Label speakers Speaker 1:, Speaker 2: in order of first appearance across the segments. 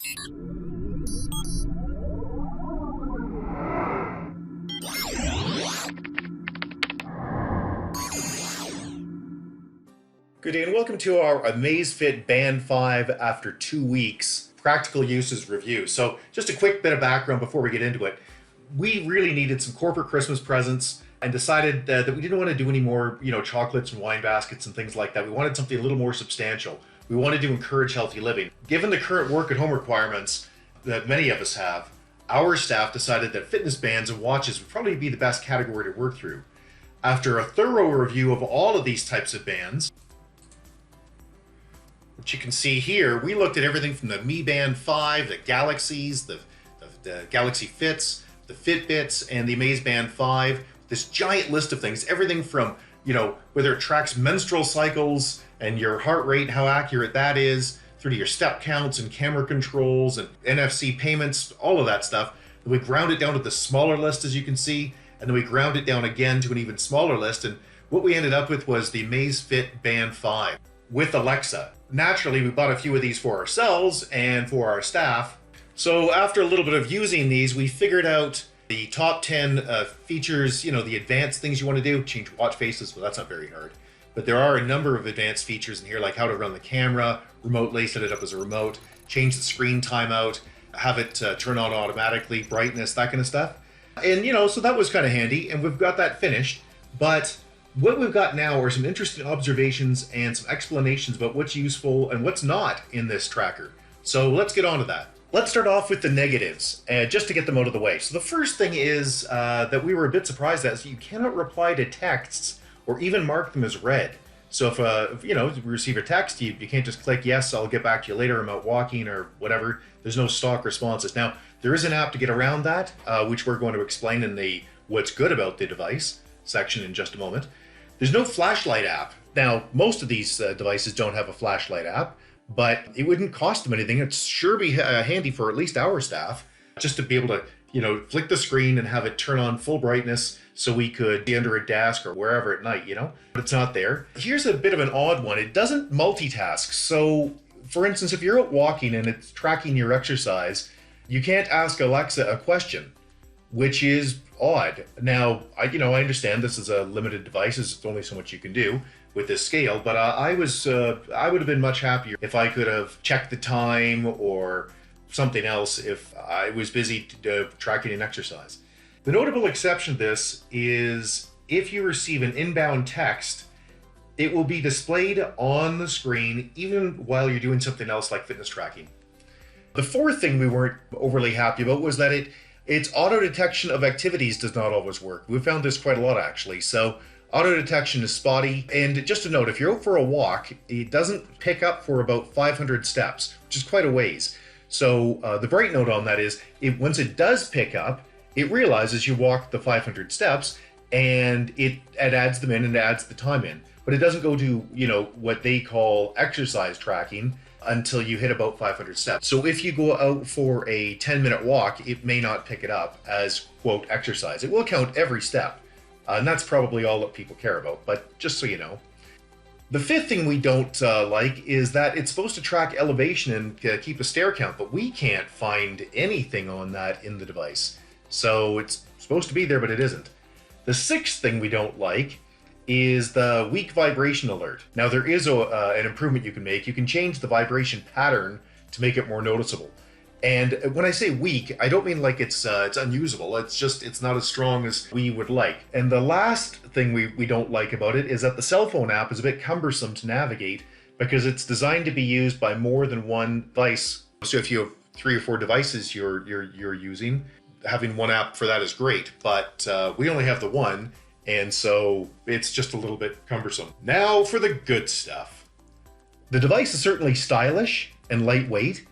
Speaker 1: Good day and welcome to our AmazFit Band 5 after 2 weeks practical uses review. So just a quick bit of background before we get into it. We really needed some corporate Christmas presents and decided that we didn't want to do any more, chocolates and wine baskets and things like that. We wanted something a little more substantial. We wanted to encourage healthy living. Given the current work at home requirements that many of us have, our staff decided that fitness bands and watches would probably be the best category to work through. After a thorough review of all of these types of bands, which you can see here, we looked at everything from the Mi Band 5, the Galaxies, the Galaxy Fits, the Fitbits, and the Amaze Band 5. This giant list of things, everything from, whether it tracks menstrual cycles and your heart rate, how accurate that is, through to your step counts and camera controls and NFC payments, all of that stuff. And we ground it down to the smaller list, as you can see, and then we ground it down again to an even smaller list. And what we ended up with was the AmazFit Band 5 with Alexa. Naturally, we bought a few of these for ourselves and for our staff. So after a little bit of using these, we figured out the top 10 features, the advanced things you want to do. Change watch faces, well, that's not very hard. But there are a number of advanced features in here, like how to run the camera remotely, set it up as a remote, change the screen timeout, have it turn on automatically, brightness, that kind of stuff. And, so that was kind of handy, and we've got that finished. But what we've got now are some interesting observations and some explanations about what's useful and what's not in this tracker. So let's get on to that. Let's start off with the negatives, just to get them out of the way. So the first thing is that we were a bit surprised at is you cannot reply to texts or even mark them as read. So if you receive a text, you can't just click, yes, I'll get back to you later, I'm out walking or whatever. There's no stock responses. Now, there is an app to get around that, which we're going to explain in the what's good about the device section in just a moment. There's no flashlight app. Now, most of these devices don't have a flashlight app, but it wouldn't cost them anything. It'd sure be handy for at least our staff, just to be able to, flick the screen and have it turn on full brightness so we could be under a desk or wherever at night, but it's not there. Here's a bit of an odd one. It doesn't multitask. So, for instance, if you're out walking and it's tracking your exercise, you can't ask Alexa a question, which is odd. Now, I understand this is a limited device. There's only so much you can do with this scale, but I would have been much happier if I could have checked the time or something else if I was busy tracking an exercise. The notable exception to this is if you receive an inbound text, it will be displayed on the screen even while you're doing something else like fitness tracking. The fourth thing we weren't overly happy about was that its auto detection of activities does not always work. We found this quite a lot, actually. So auto detection is spotty. And just a note, if you're out for a walk, it doesn't pick up for about 500 steps, which is quite a ways. So the bright note on that is once it does pick up, it realizes you walked the 500 steps and it adds them in and adds the time in. But it doesn't go to, what they call exercise tracking until you hit about 500 steps. So if you go out for a 10-minute walk, it may not pick it up as, quote, exercise. It will count every step. And that's probably all that people care about, but just so you know. The fifth thing we don't like is that it's supposed to track elevation and keep a stair count, but we can't find anything on that in the device. So it's supposed to be there, but it isn't. The sixth thing we don't like is the weak vibration alert. Now there is an improvement you can make. You can change the vibration pattern to make it more noticeable. And when I say weak, I don't mean like it's unusable. It's just, it's not as strong as we would like. And the last thing we don't like about it is that the cell phone app is a bit cumbersome to navigate because it's designed to be used by more than one device. So if you have 3 or 4 devices you're using, having one app for that is great, but we only have the one, and so it's just a little bit cumbersome. Now for the good stuff. The device is certainly stylish and lightweight.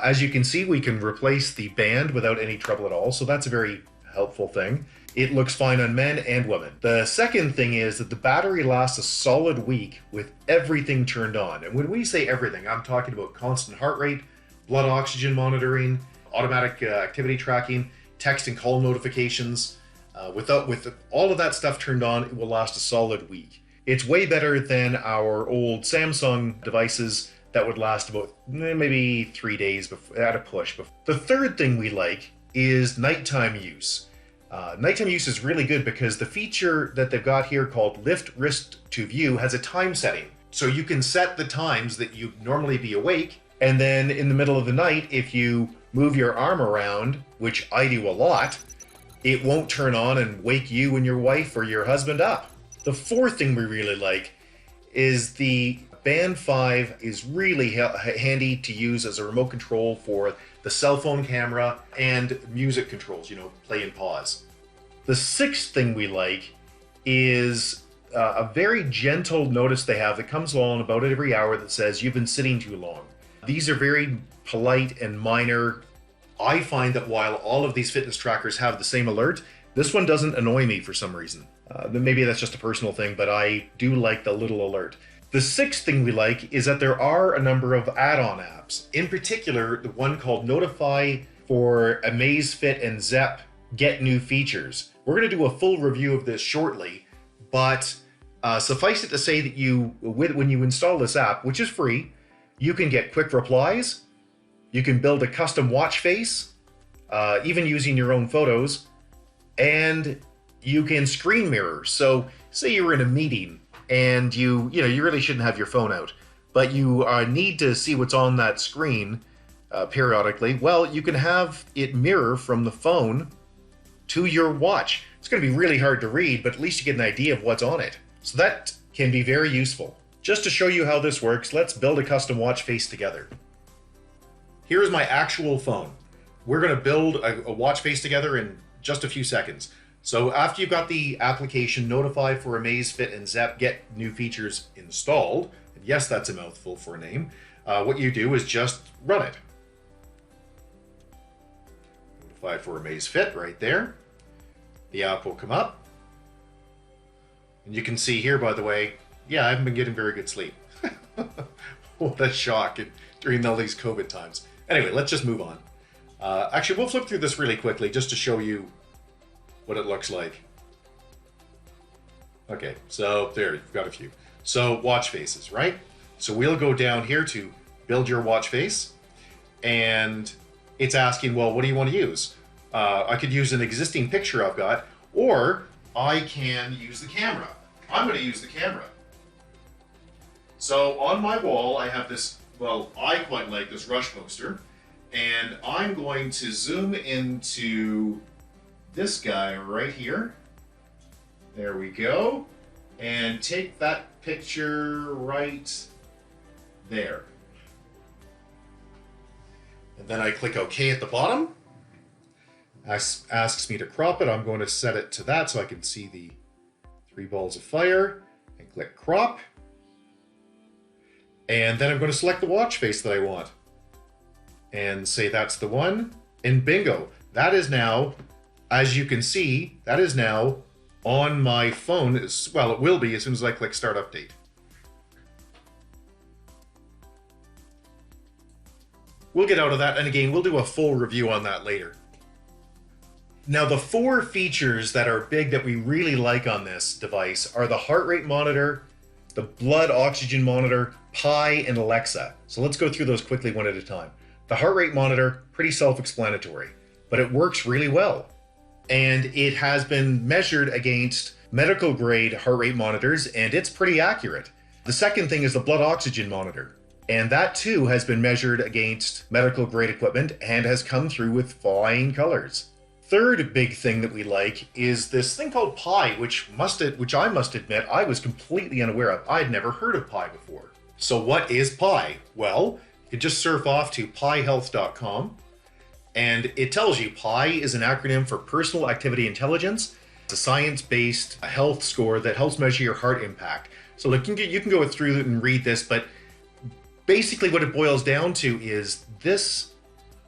Speaker 1: As you can see, we can replace the band without any trouble at all, so that's a very helpful thing. It looks fine on men and women. The second thing is that the battery lasts a solid week with everything turned on. And when we say everything, I'm talking about constant heart rate, blood oxygen monitoring, automatic activity tracking, text and call notifications. With all of that stuff turned on, it will last a solid week. It's way better than our old Samsung devices that would last about maybe 3 days at a push. The third thing we like is nighttime use. Nighttime use is really good because the feature that they've got here called Lift Wrist to View has a time setting. So you can set the times that you'd normally be awake, and then in the middle of the night, if you move your arm around, which I do a lot, it won't turn on and wake you and your wife or your husband up. The fourth thing we really like is the Band 5 is really handy to use as a remote control for the cell phone camera and music controls, you know, play and pause. The sixth thing we like is a very gentle notice they have that comes along about every hour that says you've been sitting too long. These are very polite and minor. I find that while all of these fitness trackers have the same alert, this one doesn't annoy me for some reason. Maybe that's just a personal thing, but I do like the little alert. The sixth thing we like is that there are a number of add-on apps. In particular, the one called NOTIFY for AmazFit and Zepp get new features. We're going to do a full review of this shortly, but suffice it to say that when you install this app, which is free, you can get quick replies, you can build a custom watch face, even using your own photos, and you can screen mirror. So say you're in a meeting and you really shouldn't have your phone out, but you need to see what's on that screen periodically. Well, you can have it mirror from the phone to your watch. It's going to be really hard to read, but at least you get an idea of what's on it. So that can be very useful. Just to show you how this works, let's build a custom watch face together. Here's my actual phone. We're going to build a watch face together in just a few seconds. So after you've got the application NOTIFY for AmazFit and Zepp get new features installed, and yes, that's a mouthful for a name, what you do is just run it. NOTIFY for AmazFit right there. The app will come up. And you can see here, by the way, yeah, I haven't been getting very good sleep. What a shock during all these COVID times. Anyway, let's just move on. Actually, we'll flip through this really quickly just to show you what it looks like. Okay, so there, you've got a few. So watch faces, right? So we'll go down here to build your watch face, and it's asking, well, what do you want to use? I could use an existing picture I've got, or I can use the camera. I'm going to use the camera. So on my wall, I have this, well, I quite like this Rush poster, and I'm going to zoom into this guy right here. There we go. And take that picture right there. And then I click OK at the bottom. Asks me to crop it. I'm going to set it to that so I can see the 3 balls of fire, and click crop. And then I'm going to select the watch face that I want and say that's the one, and bingo. That is now, as you can see, that is now on my phone. Well, it will be as soon as I click start update. We'll get out of that, and again, we'll do a full review on that later. Now, the 4 features that are big that we really like on this device are the heart rate monitor, the blood oxygen monitor, Pi, and Alexa. So let's go through those quickly one at a time. The heart rate monitor, pretty self-explanatory, but it works really well. And it has been measured against medical grade heart rate monitors, and it's pretty accurate. The second thing is the blood oxygen monitor. And that too has been measured against medical grade equipment and has come through with flying colors. Third big thing that we like is this thing called Pi, which I must admit I was completely unaware of. I'd never heard of Pi before. So what is Pi? Well, you can just surf off to pihealth.com, and it tells you Pi is an acronym for Personal Activity Intelligence. It's a science-based health score that helps measure your heart impact. So look, you can go through and read this, but basically what it boils down to is this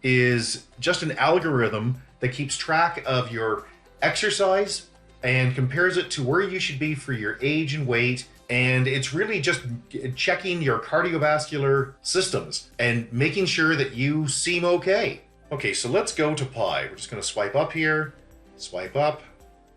Speaker 1: is just an algorithm that keeps track of your exercise and compares it to where you should be for your age and weight. And it's really just checking your cardiovascular systems and making sure that you seem okay. Okay, so let's go to Pi. We're just going to swipe up here, swipe up,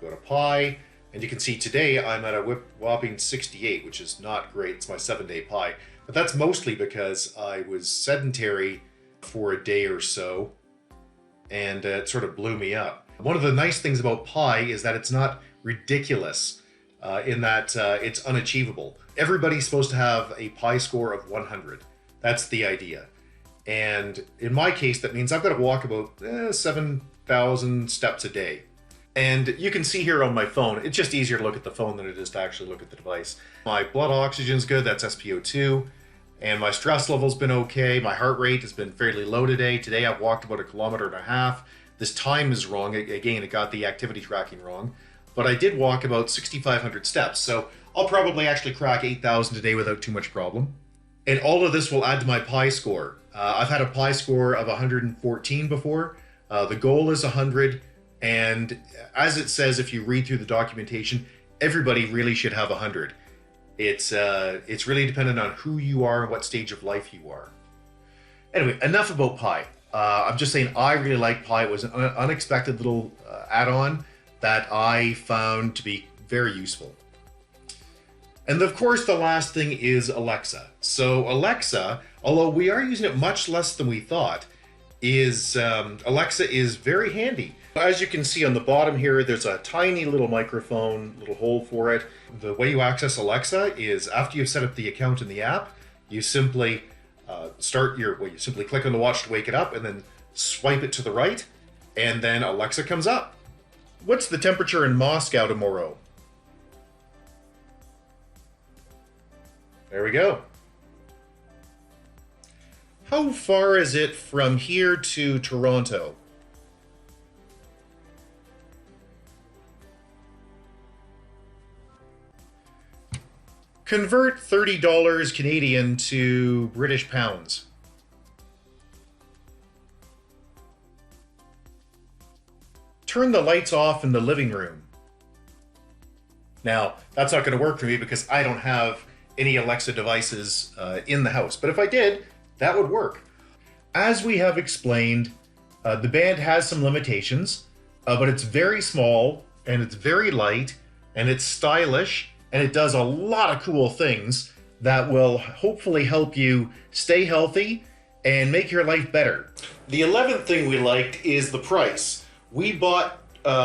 Speaker 1: go to Pi. And you can see today I'm at a whopping 68, which is not great. It's my 7-day Pi. But that's mostly because I was sedentary for a day or so, and it sort of blew me up. One of the nice things about Pi is that it's not ridiculous in that it's unachievable. Everybody's supposed to have a Pi score of 100. That's the idea. And in my case, that means I've got to walk about 7,000 steps a day. And you can see here on my phone, it's just easier to look at the phone than it is to actually look at the device. My blood oxygen's good, that's SpO2. And my stress level's been okay. My heart rate has been fairly low today. Today I've walked about 1.5 kilometers. This time is wrong. Again, it got the activity tracking wrong. But I did walk about 6,500 steps. So I'll probably actually crack 8,000 a day without too much problem. And all of this will add to my Pi score. I've had a Pi score of 114 before. The goal is 100. And as it says, if you read through the documentation, everybody really should have 100. It's really dependent on who you are and what stage of life you are. Anyway, enough about Pi. I'm just saying I really like Pi. It was an unexpected little add-on that I found to be very useful. And of course, the last thing is Alexa. So Alexa, although we are using it much less than we thought, Alexa is very handy. As you can see on the bottom here, there's a tiny little microphone, little hole for it. The way you access Alexa is after you've set up the account in the app, you simply you simply click on the watch to wake it up and then swipe it to the right, and then Alexa comes up. What's the temperature in Moscow tomorrow? There we go. How far is it from here to Toronto? Convert $30 Canadian to British pounds. Turn the lights off in the living room. Now, that's not going to work for me because I don't have any Alexa devices in the house. But if I did, that would work. As we have explained, the Band has some limitations, but it's very small and it's very light and it's stylish and it does a lot of cool things that will hopefully help you stay healthy and make your life better. The 11th thing we liked is the price. We bought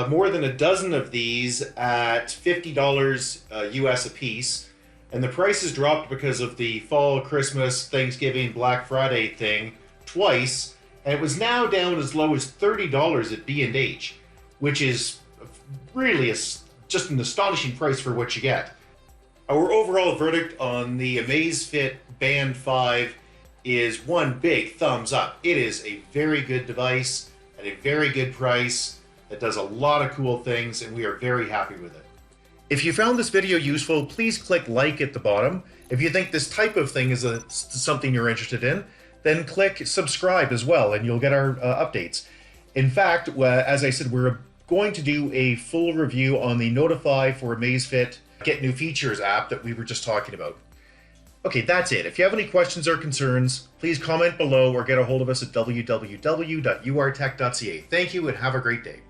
Speaker 1: more than a dozen of these at $50 US a piece. And the prices dropped because of the fall, Christmas, Thanksgiving, Black Friday thing twice. And it was now down as low as $30 at B&H, which is really just an astonishing price for what you get. Our overall verdict on the AmazFit Band 5 is one big thumbs up. It is a very good device at a very good price. It does a lot of cool things, and we are very happy with it. If you found this video useful, please click like at the bottom. If you think this type of thing is something you're interested in, then click subscribe as well, and you'll get our updates. In fact, as I said, we're going to do a full review on the NOTIFY for AmazFit Get New Features app that we were just talking about. Okay, that's it. If you have any questions or concerns, please comment below or get a hold of us at www.urtech.ca. Thank you and have a great day.